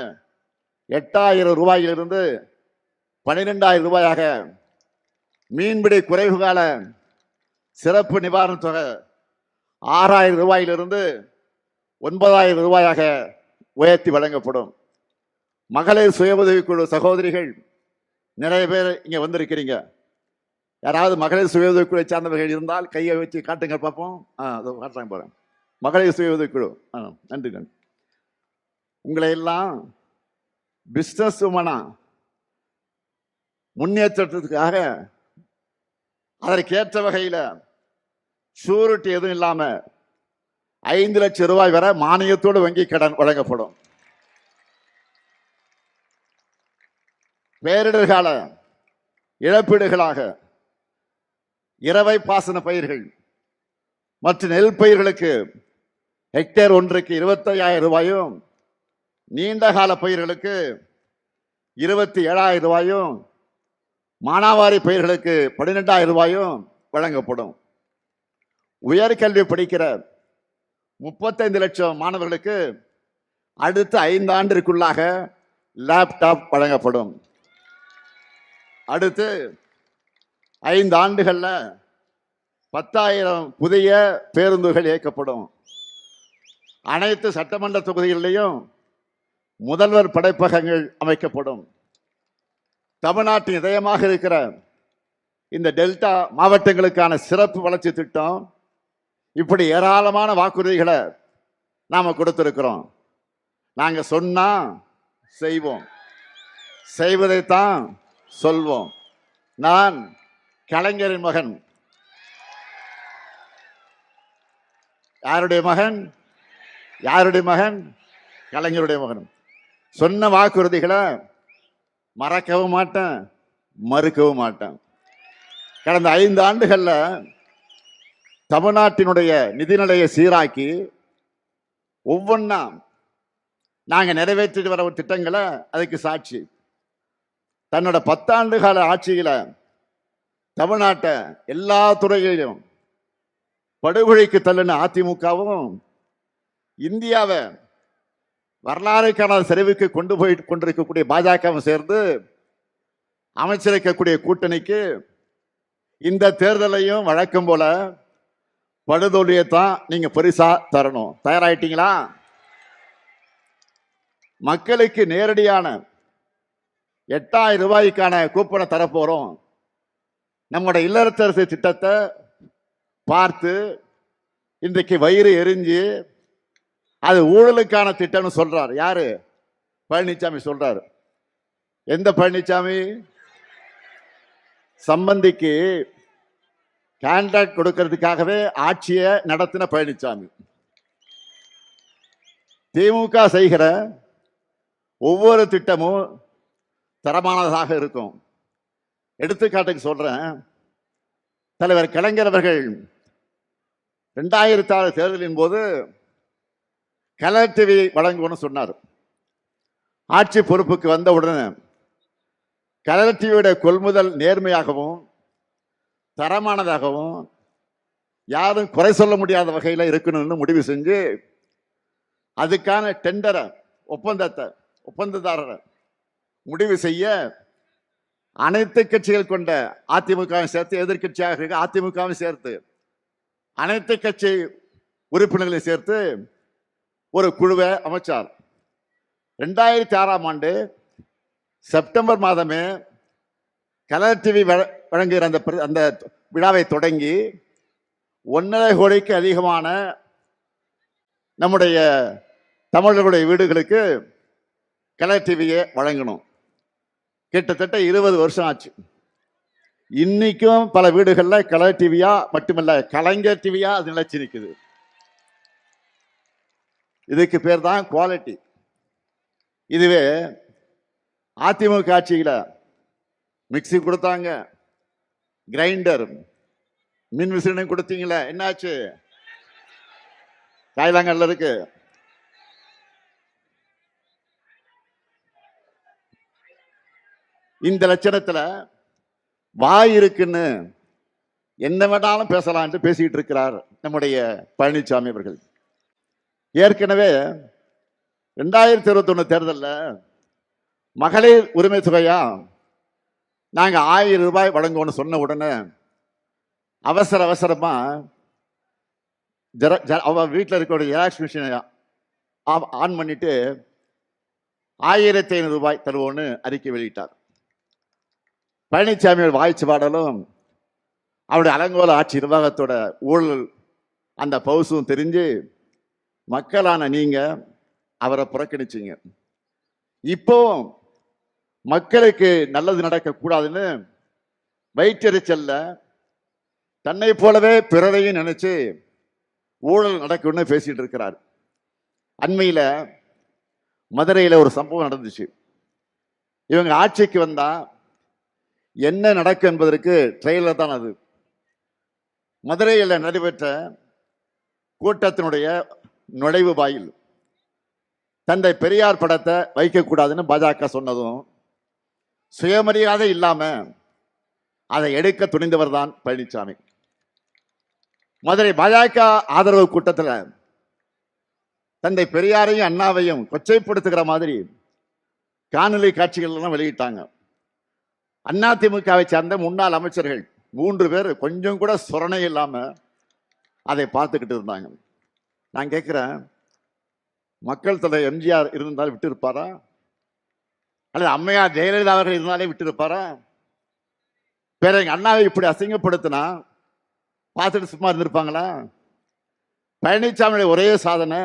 8000 ரூபாயிலிருந்து 12000 ரூபாயாக, மீன்பிடி குறைவு கால சிறப்பு நிவாரண தொகை 6000 ரூபாயிலிருந்து 9000 ரூபாயாக உயர்த்தி வழங்கப்படும். மகளிர் சுய உதவிக்குழு சகோதரிகள் நிறைய பேர் இங்க வந்திருக்கிறீங்க. யாராவது மகளிர் சுய உதவிக்குழு சார்ந்தவர்கள் இருந்தால் கையை வச்சு காட்டுங்க பார்ப்போம். காட்டுறாங்க போறேன். மகளிர் சுய உதவிக்குழு, நன்றி நன்றி. உங்களை எல்லாம் பிசினஸ் உமனா முன்னேற்றத்துக்காக அதற்கேற்ற வகையில் ஷூரிட்டி எதுவும் இல்லாம 5 லட்சம் ரூபாய் வரை மானியத்தோடு வங்கி கடன் வழங்கப்படும். பேரிடர் கால இழப்பீடுகளாக இரவை பாசன பயிர்கள் மற்றும் நெல் பயிர்களுக்கு ஹெக்டேர் ஒன்றுக்கு 25000 ரூபாயும், நீண்ட கால பயிர்களுக்கு 27000 ரூபாயும், மானாவாரி பயிர்களுக்கு 12000 ரூபாயும் வழங்கப்படும். உயர்கல்வி படிக்கிற 35 லட்சம் மாணவர்களுக்கு அடுத்த 5 ஆண்டிற்குள்ளாக லேப்டாப் வழங்கப்படும். அடுத்து 5 ஆண்டுகள்ல 10,000 புதிய பேருந்துகள் இயக்கப்படும். அனைத்து சட்டமன்ற தொகுதிகளிலையும் முதல்வர் படைப்பகங்கள் அமைக்கப்படும். தமிழ்நாட்டின் இதயமாக இருக்கிற இந்த டெல்டா மாவட்டங்களுக்கான சிறப்பு வளர்ச்சி திட்டம், இப்படி ஏராளமான வாக்குறுதிகளை நாம கொடுத்திருக்கிறோம். நாங்க சொன்னா செய்வோம், செய்வதைத்தான் சொல்வோம். நான் கலைஞரின் மகன். யாருடைய மகன்? யாருடைய மகன்? கலைஞருடைய மகன். சொன்ன வாக்குறுதிகளை மறக்கவும் மாட்டேன், மறுக்கவும் மாட்டேன். கடந்த 5 ஆண்டுகள்ல தமிழ்நாட்டினுடைய நிதிநிலையை சீராக்கி ஒவ்வொன்றா நாங்க நிறைவேற்றிட்டு வர திட்டங்களை அதுக்கு சாட்சி. தன்னோட 10 ஆண்டு கால ஆட்சியில தமிழ்நாட்டை எல்லா துறைகளிலும் படுகொலைக்கு தள்ளின அதிமுகவும், இந்தியாவை வரலாறு காணாத சரிவுக்கு கொண்டு போய் கொண்டிருக்கக்கூடிய பாஜகவும் சேர்ந்து அமைச்சிருக்கக்கூடிய கூட்டணிக்கு இந்த தேர்தலையும் வழக்கம் போல படுதோல்வியைத்தான் நீங்க பரிசா தரணும். தயாராயிட்டீங்களா? மக்களுக்கு நேரடியான 8000 ரூபாய்க்கான கூப்பனை தரப்போறோம். நம்முடைய இல்லத்தரசு திட்டத்தை பார்த்து இன்றைக்கு வயிறு எரிஞ்சு அது ஊழலுக்கான திட்டம்னு சொல்றாரு. யாரு? பழனிசாமி சொல்றாரு. எந்த பழனிசாமி? சம்பந்திக்கு கான்ட்ராக்ட் கொடுக்கிறதுக்காகவே ஆட்சியை நடத்தின பழனிசாமி. திமுக செய்கிற ஒவ்வொரு திட்டமும் தரமானதாக இருக்கும். எடுத்துக்காட்டுக்கு சொல்றேன். தலைவர் கலைஞர் அவர்கள் 2006 தேர்தலின் போது கலர் டிவி வழங்குவோம்னு சொன்னார். ஆட்சி பொறுப்புக்கு வந்த உடனே கலர் டிவியோட கொள்முதல் நேர்மையாகவும் தரமானதாகவும் யாரும் குறை சொல்ல முடியாத வகையில் இருக்கணும்னு முடிவு செஞ்சு அதுக்கான டெண்டரை ஒப்பந்ததாரரை முடிவு செய்ய அனைத்து கட்சிகள் கொண்ட அதிமுகவும் சேர்த்து, எதிர்கட்சியாக அதிமுகவும் சேர்த்து, அனைத்து கட்சி உறுப்பினர்களை சேர்த்து ஒரு குழுவை அமைச்சார். 2006ஆம் ஆண்டு செப்டம்பர் மாதமே கலர் டிவி வழங்குகிற அந்த விழாவை தொடங்கி 1.5 கோடிக்கு அதிகமான நம்முடைய தமிழர்களுடைய வீடுகளுக்கு கலர் டிவியை வழங்கணும். கிட்டத்தட்ட 20 வருஷம் ஆச்சு. இன்னைக்கும் பல வீடுகளில் கலர் டிவியா மட்டுமல்ல, கலைஞர் டிவியா அது நிலைச்சு நிற்குது. இதுக்கு பேர் தான் குவாலிட்டி. இதுவே அதிமுக ஆட்சியில் மிக்சி கொடுத்தாங்க, கிரைண்டர், மின் விசிறி கொடுத்தீங்களே, என்னாச்சு? காயிலாங்கல்ல இருக்கு. இந்த லட்சணத்துல வாய் இருக்குன்னு என்ன வேணாலும் பேசலாம்னு பேசிட்டு இருக்கிறார் நம்முடைய பழனிசாமி அவர்கள். ஏற்கனவே 2021 தேர்தலில் மகளிர் உரிமை தொகையா நாங்க 1000 ரூபாய் வழங்குவோம்னு சொன்ன உடனே அவசரமா அவ வீட்டில் இருக்கிற ஜெராக்ஸ் மிஷினை ஆன் பண்ணிட்டு 1500 ரூபாய் தருவோன்னு அறிக்கை வெளியிட்டார். பழனிசாமி வாய்ச்சி பாடலும் அவருடைய அலங்கோல ஆட்சி நிர்வாகத்தோட ஊழல் அந்த பவுசும் தெரிஞ்சு மக்களான நீங்க அவரை புறக்கணிச்சிங்க. இப்போ மக்களுக்கு நல்லது நடக்கக்கூடாதுன்னு வயிற்றெரிச்சல்ல தன்னை போலவே பிறரையும் நினைச்சு ஊழல் நடக்கும்னு பேசிட்டு இருக்கிறார். அண்மையில மதுரையில் ஒரு சம்பவம் நடந்துச்சு. இவங்க ஆட்சிக்கு வந்தா என்ன நடக்கும் என்பதற்கு ட்ரெயிலர் தான் அது. மதுரையில் நடைபெற்ற கூட்டத்தினுடைய நுழைவு வாயில் தந்தை பெரியார் படத்தை வைக்கக்கூடாதுன்னு பாஜக சொன்னதும் சுயமரியாதை இல்லாம அதை எடுக்க துணிந்தவர் தான் பழனிசாமி. மதுரை பாஜக ஆதரவு கூட்டத்தில் தந்தை பெரியாரையும் அண்ணாவையும் கொச்சைப்படுத்துகிற மாதிரி காணொலி காட்சிகள் எல்லாம் வெளியிட்டாங்க. அதிமுகவை சேர்ந்த முன்னாள் அமைச்சர்கள் 3 பேர் கொஞ்சம் கூட சொரணை இல்லாம அதை பார்த்துக்கிட்டு இருந்தாங்க. நான் கேட்கிறேன், மக்கள் தலைவர் எம்ஜிஆர் இருந்தாலும் விட்டு இருப்பாரா? அல்லது அம்மையார் ஜெயலலிதா அவர்கள் இருந்தாலே விட்டு இருப்பாரா? வேற எங்க அண்ணாவை இப்படி அசிங்கப்படுத்தினா பார்த்துட்டு சும்மா இருந்திருப்பாங்களா? பழனிசாமியுடைய ஒரே சாதனை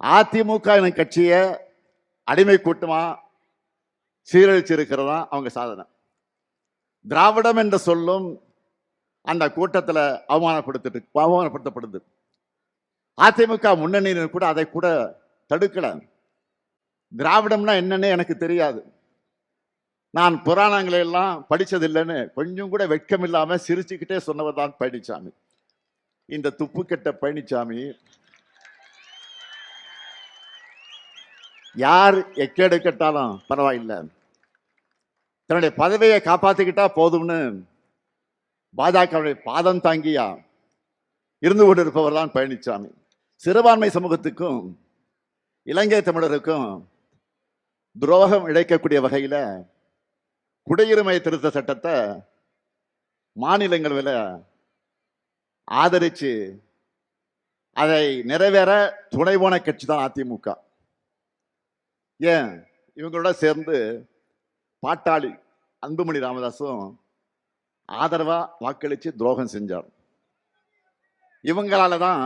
அதிமுக கட்சியை அடிமை கூட்டமா சீரழிச்சிருக்கிறதா அவங்க சாதனை. திராவிடம் என்ற சொல்லும் அந்த கூட்டத்தில் அவமானப்படுத்தப்படுது. அதிமுக முன்னணியினர் கூட அதை கூட தடுக்கல. திராவிடம்னா என்னன்னு எனக்கு தெரியாது, நான் புராணங்களை எல்லாம் படிச்சதில்லைன்னு கொஞ்சம் கூட வெட்கம் இல்லாம சிரிச்சுக்கிட்டே சொன்னவர் தான் பழனிசாமி. இந்த துப்பு கெட்ட பழனிசாமி யார் எக்கேடு கட்டாலும் பரவாயில்லை, தன்னுடைய பதவியை காப்பாத்திக்கிட்டா போதும்னு பாஜகவுடைய பாதம் தாங்கியா இருந்து கொண்டிருப்பவர் தான் பழனிசாமி. சிறுபான்மை சமூகத்துக்கும் இலங்கை தமிழருக்கும் துரோகம் இழைக்கக்கூடிய வகையில் குடியுரிமை திருத்த சட்டத்தை மாநிலங்களவையில் ஆதரிச்சு அதை நிறைவேற துணை போன கட்சி தான் அதிமுக. ஏன் இவங்களோட சேர்ந்து பாட்டாளி அன்புமணி ராமதாஸும் ஆதரவா வாக்களிச்சு துரோகம் செஞ்சார். இவங்களால தான்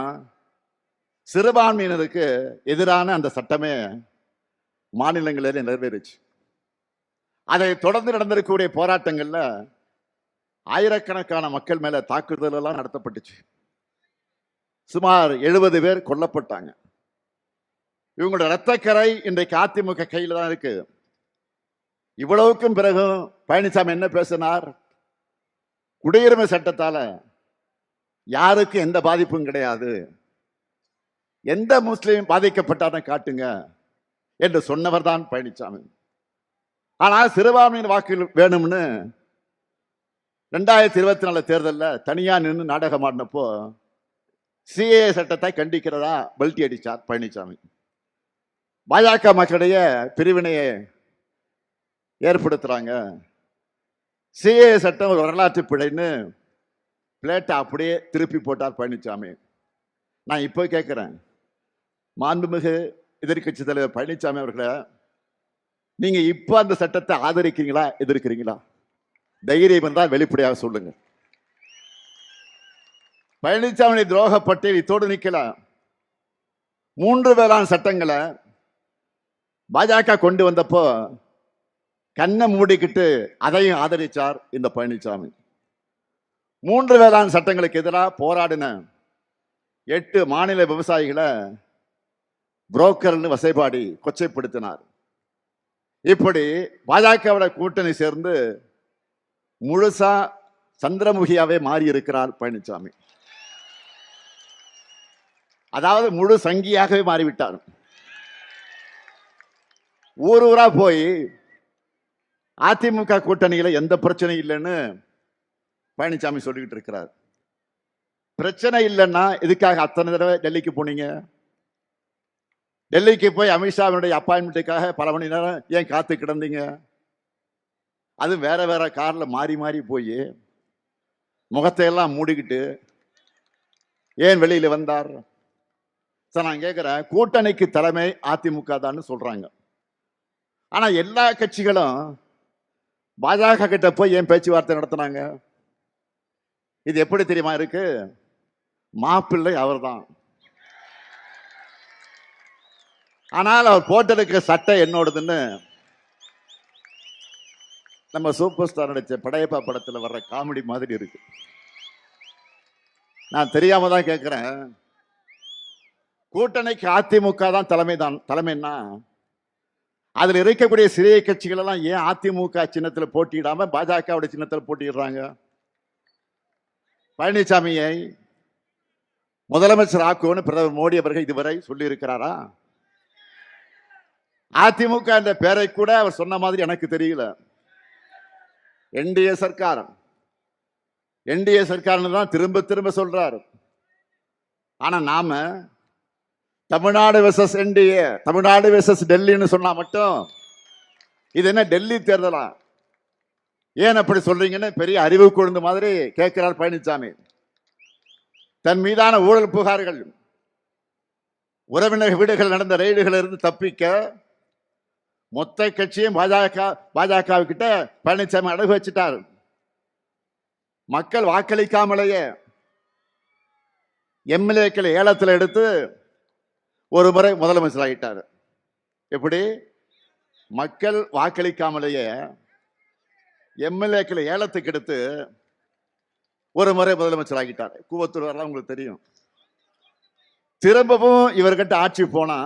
சிறுபான்மையினருக்கு எதிரான அந்த சட்டமே மாநிலங்களில் நிறைவேறுச்சு. அதை தொடர்ந்து நடந்திருக்கக்கூடிய போராட்டங்கள்ல ஆயிரக்கணக்கான மக்கள் மேல தாக்குதல் எல்லாம் நடத்தப்பட்டுச்சு. சுமார் 70 பேர் கொல்லப்பட்டாங்க. இவங்களோட இரத்தக்கரை இன்றைக்கு அதிமுக கையில் தான் இருக்கு. இவ்வளவுக்கும் பிறகு பழனிசாமி என்ன பேசினார்? குடியுரிமை சட்டத்தால யாருக்கு எந்த பாதிப்பும் கிடையாது, எந்த முஸ்லீம் பாதிக்கப்பட்டாலும் காட்டுங்க என்று சொன்னவர் தான் பழனிசாமி. ஆனால் சிறுபான்மையின் வாக்கு வேணும்னு 2024 தேர்தலில் தனியா நின்று நாடகம் ஆடினப்போ சிஏ சட்டத்தை கண்டிக்கிறதா பல்டி அடிச்சார் பழனிசாமி. பாஜக மக்களுடைய பிரிவினையை ஏற்படுத்துறாங்க, சிஏ சட்டம் ஒரு வரலாற்று பிழைன்னு பிளேட்டை அப்படியே திருப்பி போட்டார் பழனிசாமி. நான் இப்போ கேட்கிறேன், மாண்புமிகு எதிர்கட்சி தலைவர் பழனிசாமி அவர்களை, நீங்க இப்போ அந்த சட்டத்தை ஆதரிக்கிறீங்களா எதிர்க்கிறீங்களா? தைரியம் என்றால் வெளிப்படையாக சொல்லுங்க. பழனிசாமி துரோக பட்டியல் இத்தோடு நிக்கல. 3 வேளாண் சட்டங்களை பாஜக கொண்டு வந்தப்போ கண்ணை மூடிக்கிட்டு அதையும் ஆதரிச்சார் இந்த பழனிசாமி. 3 வேளாண் சட்டங்களுக்கு எதிராக போராடின 8 மாநில விவசாயிகளை புரோக்கர்னு வசைபாடி கொச்சைப்படுத்தினார். இப்படி பாஜகவோட கூட்டணி சேர்ந்து முழுசா சந்திரமுகியாவே மாறி இருக்கிறார் பழனிசாமி. அதாவது முழு சங்கியாகவே மாறிவிட்டார். ஊர் ஊரா போய் அதிமுக கூட்டணியில எந்த பிரச்சனையும் இல்லைன்னு பழனிசாமி சொல்லிக்கிட்டு இருக்கிறார். பிரச்சனை இல்லைன்னா இதுக்காக அத்தனை தடவை டெல்லிக்கு போனீங்க? டெல்லிக்கு போய் அமித்ஷாவினுடைய அப்பாயின்மெண்ட்டுக்காக பல மணி நேரம் ஏன் காத்து கிடந்தீங்க? அது வேற வேற கார்ல மாறி மாறி போய் முகத்தை எல்லாம் மூடிக்கிட்டு ஏன் வெளியில வந்தார்? சார், நான் கேட்கிறேன், கூட்டணிக்கு தலைமை அதிமுக தான் சொல்றாங்க. ஆனா எல்லா கட்சிகளும் பாஜக கிட்ட போய் ஏன் பேச்சுவார்த்தை நடத்தினாங்க? இது எப்படி தெரியுமா இருக்கு? மாப்பிள்ளை அவர்தான். ஆனால் அவர் போட்டிருக்கிற சட்டை என்னோடதுன்னு நம்ம சூப்பர் ஸ்டார் நடிச்ச படையப்பா படத்துல வர்ற காமெடி மாதிரி இருக்கு. நான் தெரியாம தான் கேட்கிறேன், கூட்டணிக்கு அதிமுக தான் தலைமைன்னா அதுல இருக்கக்கூடிய சிறிய கட்சிகள் எல்லாம் ஏன் அதிமுக சின்னத்துல போட்டியிடாம பாஜகவுடைய சின்னத்தில் போட்டியிடுறாங்க? பழனிசாமியை முதலமைச்சர் ஆக்குவோன்னு பிரதமர் மோடி அவர்கள் இதுவரை சொல்லி இருக்கிறாரா? அதிமுக என்ற பெயரை கூட அவர் சொன்ன மாதிரி எனக்கு தெரியல. என்டிஏ சர்க்கார்னு தான் திரும்ப திரும்ப சொல்றாரு. ஆனா நாம Tamil Nadu versus NDA, Tamil Nadu versus டெல்லின்னு சொன்னா மட்டும் இது என்ன டெல்லி தேர்தலா? ஏன் அப்படி சொல்றீங்கன்னு பெரிய அறிவு கொழுந்து மாதிரி கேட்கிறார் பழனிசாமி. தன் மீதான ஊழல் புகார்கள், உறவினர் வீடுகள் நடந்த ரெய்டுகள் இருந்து தப்பிக்க மொத்த கட்சியும் பாஜகவிட்ட பழனிசாமி அடகு வச்சுட்டார். மக்கள் வாக்களிக்காமலேயே எம்எல்ஏக்களை ஏலத்தில் எடுத்து ஒரு முறை முதலமைச்சர் ஆகிட்டார். எப்படி? மக்கள் வாக்களிக்காமலேயே எம்எல்ஏக்களை ஏலத்துக்கு எடுத்து ஒரு முறை முதலமைச்சர் ஆகிட்டார். கூவத்தூர் வரலாம் உங்களுக்கு தெரியும். திரும்பவும் இவர்கிட்ட ஆட்சி போனா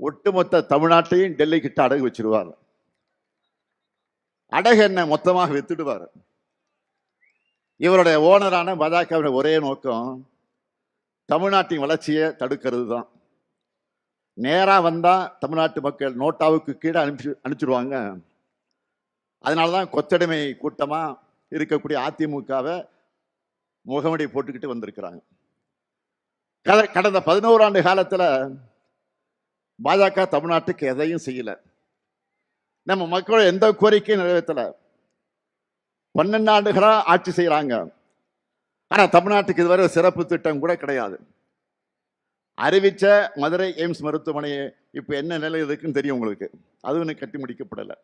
ஒட்டுமொத்த தமிழ்நாட்டையும் டெல்லி கிட்ட அடகு வச்சிருவார். அடகு என்ன மொத்தமாக வித்துடுவார். இவருடைய ஓனரான பாஜகவுடைய ஒரே நோக்கம் தமிழ்நாட்டின் வளர்ச்சியை தடுக்கிறது தான். நேரா வந்தா தமிழ்நாட்டு மக்கள் நோட்டாவுக்கு கீழே அனுப்பிச்சிடுவாங்க. அதனாலதான் கொத்தடிமை கூட்டமா இருக்கக்கூடிய அதிமுகவை முகமடி போட்டுக்கிட்டு வந்திருக்கிறாங்க. கடந்த 11 ஆண்டு காலத்துல பாஜக தமிழ்நாட்டுக்கு எதையும் செய்யல. நம்ம மக்களோட எந்த கோரிக்கையும் நிறைவேற்றல. 12 ஆண்டுகளா ஆட்சி செய்யறாங்க. ஆனா தமிழ்நாட்டுக்கு இதுவரை சிறப்பு திட்டம் கூட கிடையாது. அறிவிச்ச மதுரை எய்ம்ஸ் மருத்துவமனையை இப்ப என்ன நிலையில் இருக்குன்னு தெரியும் உங்களுக்கு. அதுவும் கட்டி முடிக்கப்படலை.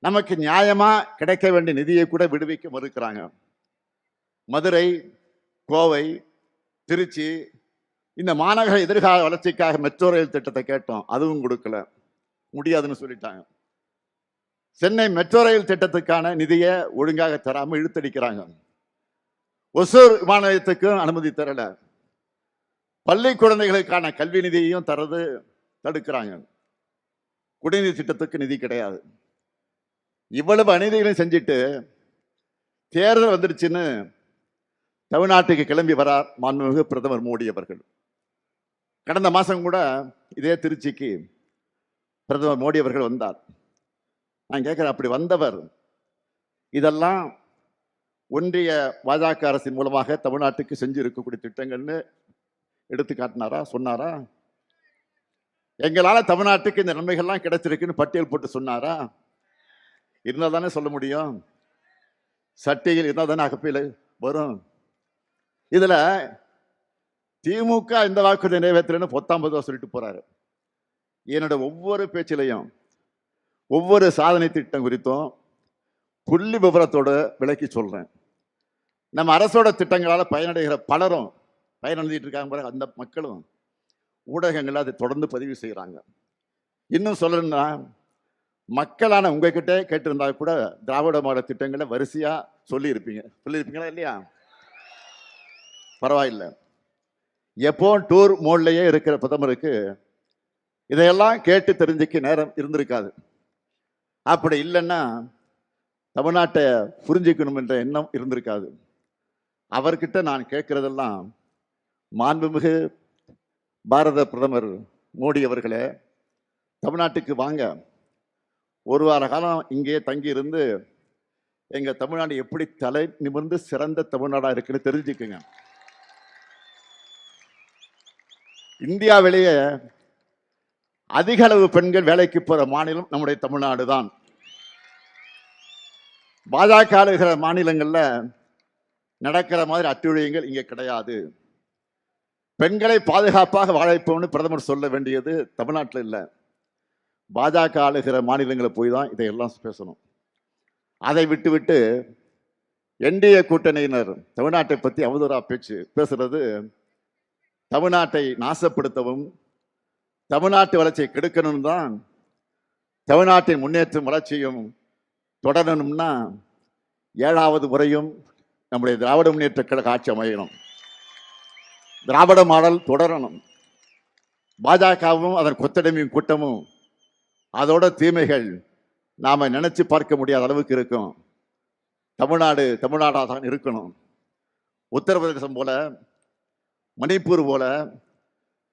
நமக்கு நியாயமா கிடைக்க வேண்டிய நிதியை கூட விடுவிக்க மறுக்கிறாங்க. மதுரை, கோவை, திருச்சி இந்த மாநகர எதிர்கால வளர்ச்சிக்காக மெட்ரோ ரயில் திட்டத்தை கேட்டோம், அதுவும் கொடுக்கல, முடியாதுன்னு சொல்லிட்டாங்க. சென்னை மெட்ரோ ரயில் திட்டத்துக்கான நிதியை ஒழுங்காக தராம இழுத்தடிக்கிறாங்க. ஒசூர் விமான நிலையத்துக்கும் அனுமதி தரல. பள்ளி குழந்தைகளுக்கான கல்வி நிதியையும் தடுக்கிறாங்க. குடிநீர் திட்டத்துக்கு நிதி கிடையாது. இவ்வளவு அநீதிகளையும் செஞ்சுட்டு தேர்தல் வந்துருச்சுன்னு தமிழ்நாட்டுக்கு கிளம்பி வரார் மாண்புமிகு பிரதமர் மோடி அவர்கள். கடந்த மாசம் கூட இதே திருச்சிக்கு பிரதமர் மோடி அவர்கள் வந்தார். நான் கேட்கிறேன், அப்படி வந்தவர் இதெல்லாம் ஒன்றிய பாஜக அரசின் மூலமாக தமிழ்நாட்டுக்கு செஞ்சு இருக்கக்கூடிய திட்டங்கள்னு எடுத்து காட்டினாரா? சொன்னாரா? எங்களால தமிழ்நாட்டுக்கு இந்த நன்மைகள்லாம் கிடைச்சிருக்குன்னு பட்டியல் போட்டு சொன்னாரா? இருந்தால் தானே சொல்ல முடியும். சட்டையில் இருந்தால் தானே அகப்பையில் வரும். இதுல திமுக இந்த வாக்குறுதி நிறைவேற்றலன்னு 19 சொல்லிட்டு போறாரு. என்னோட ஒவ்வொரு பேச்சிலையும் ஒவ்வொரு சாதனை திட்டம் குறித்தும் புள்ளி விவரத்தோடு விளக்கி சொல்றேன். நம்ம அரசோட திட்டங்களால பயனடைகிற பலரும் பயனடைஞ்சிட்டு இருக்காங்க. அந்த மக்களும் ஊடகங்கள் அதை தொடர்ந்து பதிவு செய்யறாங்க. இன்னும் சொல்லணும்னா, மக்களான உங்ககிட்ட கேட்டிருந்தா கூட திராவிட மாடல் திட்டங்களை வரிசையா சொல்லியிருப்பீங்களா இல்லையா? பரவாயில்ல. எப்போ டூர் மோட்லயே இருக்கிற பிரதமருக்கு இதையெல்லாம் கேட்டு தெரிஞ்சுக்க நேரம் இருந்திருக்காது. அப்படி இல்லைன்னா தமிழ்நாட்டை புரிஞ்சுக்கணும் என்ற எண்ணம் இருந்திருக்காது. அவர்கிட்ட நான் கேட்கறதெல்லாம் மாண்புமிகு பாரத பிரதமர் மோடி அவர்களே, தமிழ்நாட்டுக்கு வாங்க. ஒரு வார காலம் இங்கே தங்கியிருந்து எங்க தமிழ்நாடு எப்படி தலை நிமிர்ந்து சிறந்த தமிழ்நாடா இருக்குன்னு தெரிஞ்சுக்குங்க. இந்தியாவிலேயே அதிக அளவு பெண்கள் வேலைக்கு போற மாநிலம் நம்முடைய தமிழ்நாடு தான். பாஜக ஆளுகிற மாநிலங்கள்ல நடக்கிற மாதிரி அட்டுழியங்கள் இங்கே கிடையாது. பெண்களை பாதுகாப்பாக வாழைப்போம்னு பிரதமர் சொல்ல வேண்டியது தமிழ்நாட்டில் இல்லை, பாஜக ஆளுகிற மாநிலங்களை போய் தான் இதையெல்லாம் பேசணும். அதை விட்டு என்டிஏ கூட்டணியினர் தமிழ்நாட்டை பற்றி அவதூறா பேசுறது தமிழ்நாட்டை நாசப்படுத்தவும் தமிழ்நாட்டு வளர்ச்சியை கெடுக்கணும் தான். தமிழ்நாட்டின் முன்னேற்றம் வளர்ச்சியும் தொடரணும்னா 7வது முறையும் நம்முடைய திராவிட முன்னேற்ற கழக ஆட்சி அமையணும். திராவிட மாடல் தொடரணும். பாஜகவும் அதன் கொத்தடிமையும் கூட்டமும் அதோட தீமைகள் நாம நினைச்சு பார்க்க முடியாத அளவுக்கு இருக்கும். தமிழ்நாடாக தான் இருக்கணும். உத்தரப்பிரதேசம் போல மணிப்பூர் போல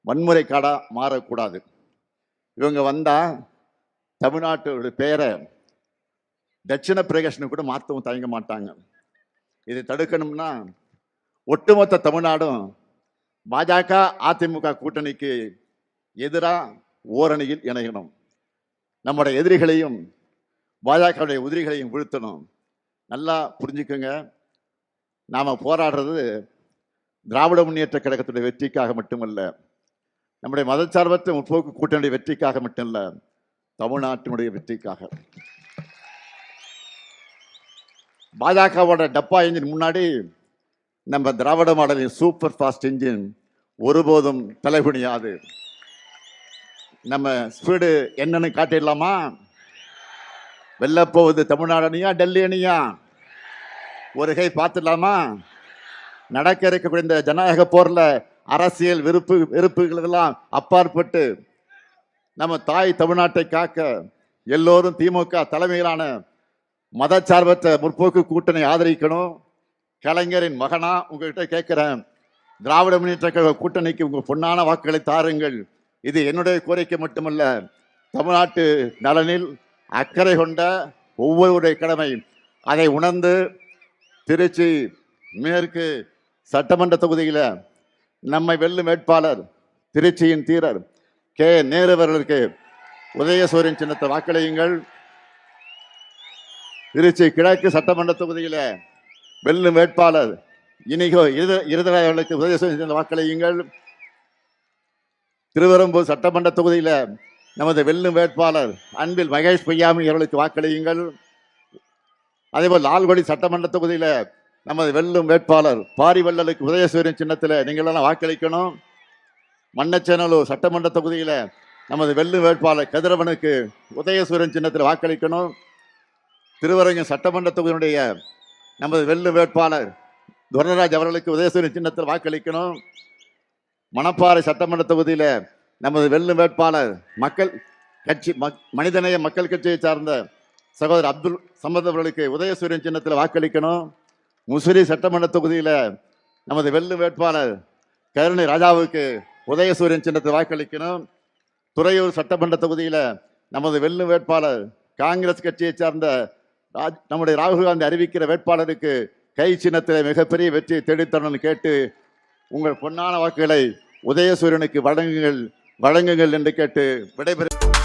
வன்முறை காடா மாறக்கூடாது. இவங்க வந்தா தமிழ்நாட்டோட பேரை தட்சிண பிரதேசன்னு கூட மாற்றவும் தயங்க மாட்டாங்க. இதை தடுக்கணும்னா ஒட்டுமொத்த தமிழ்நாடும் பாஜக அதிமுக கூட்டணிக்கு எதிராக ஓரணியில் இணையணும். நம்முடைய எதிரிகளையும் பாஜகவுடைய உதிரிகளையும் வீழ்த்தணும். நல்லா புரிஞ்சுக்கோங்க, நாம போராடுறது திராவிட முன்னேற்ற கழகத்துடைய வெற்றிக்காக மட்டுமல்ல, நம்முடைய மதச்சார்பற்ற முற்போக்கு கூட்டணியுடைய வெற்றிக்காக மட்டுமல்ல, தமிழ்நாட்டினுடைய வெற்றிக்காக. பாஜகவோட டப்பா இன்ஜின் முன்னாடி நம்ம திராவிட மாடலின் சூப்பர் ஃபாஸ்ட் இன்ஜின் ஒருபோதும் தலைகுனியாது. நம்ம ஸ்பீடு என்னன்னு காட்டிடலாமா? வெல்ல போகுது தமிழ்நாடு அணியா டெல்லி அணியா? ஒரு கை பார்த்துடலாமா? நடக்க இருக்கக்கூடிய இந்த ஜனநாயக போர்ல அரசியல் வெறுப்புகளெல்லாம் அப்பாற்பட்டு நம்ம தாய் தமிழ்நாட்டை காக்க எல்லோரும் திமுக தலைமையிலான மதச்சார்பற்ற முற்போக்கு கூட்டணி ஆதரிக்கணும். கலைஞரின் மகனா உங்ககிட்ட கேட்கிறேன், திராவிட முன்னேற்ற கழக கூட்டணிக்கு உங்க பொன்னான வாக்குகளை தாருங்கள். இது என்னுடைய கோரிக்கை மட்டுமல்ல, தமிழ்நாட்டு நலனில் அக்கறை கொண்ட ஒவ்வொருடைய கடமை. அதை உணர்ந்து திருச்சி மேற்கு சட்டமன்ற தொகுதியில் நம்மை வெல்லும் வேட்பாளர் திருச்சியின் தீரர் கே நேரு அவர்களுக்கு உதயசூரியன் சின்னத்தை வாக்களியுங்கள். திருச்சி கிழக்கு சட்டமன்ற தொகுதியில் வெல்லும் வேட்பாளர் இனிகோ இருதராய் அவர்களுக்கு உதயசூரியன் சின்னத்தை வாக்களியுங்கள். திருவெரும்பூர் சட்டமன்ற தொகுதியில் நமது வெல்லும் வேட்பாளர் அன்பில் மகேஷ் பொய்யாமி அவர்களுக்கு வாக்களியுங்கள். அதேபோல் லால்குடி சட்டமன்ற தொகுதியில் நமது வெல்லும் வேட்பாளர் பாரிவள்ளலுக்கு உதயசூரியன் சின்னத்தில் நீங்கள் எல்லாம் வாக்களிக்கணும். மண்ணச்சேனலூர் சட்டமன்ற தொகுதியில் நமது வெல்லும் வேட்பாளர் கதிரவனுக்கு உதயசூரியன் சின்னத்தில் வாக்களிக்கணும். திருவரங்கம் சட்டமன்ற தொகுதியினுடைய நமது வெல்லும் வேட்பாளர் துரராஜ் அவர்களுக்கு உதயசூரியன் சின்னத்தில் வாக்களிக்கணும். மணப்பாறை சட்டமன்ற தொகுதியில் நமது வெல்லும் வேட்பாளர் மக்கள் கட்சி மனிதநேய மக்கள் கட்சியை சார்ந்த சகோதரர் அப்துல் சமத் அவர்களுக்கு உதயசூரியன் சின்னத்தில் வாக்களிக்கணும். முசிறி சட்டமன்ற தொகுதியில் நமது வெல்லும் வேட்பாளர் கருணை ராஜாவுக்கு உதயசூரியன் சின்னத்தில் வாக்களிக்கணும். துறையூர் சட்டமன்ற தொகுதியில் நமது வெல்லும் வேட்பாளர் காங்கிரஸ் கட்சியை சார்ந்த நம்முடைய ராகுல் காந்தி அறிவிக்கிற வேட்பாளருக்கு கை சின்னத்தில் மிகப்பெரிய வெற்றி தேடித்தரணும்னு கேட்டு உங்கள் பொன்னான வாக்குகளை உதயசூரியனுக்கு வழங்குங்கள் என்று கேட்டு விடைபெறும்.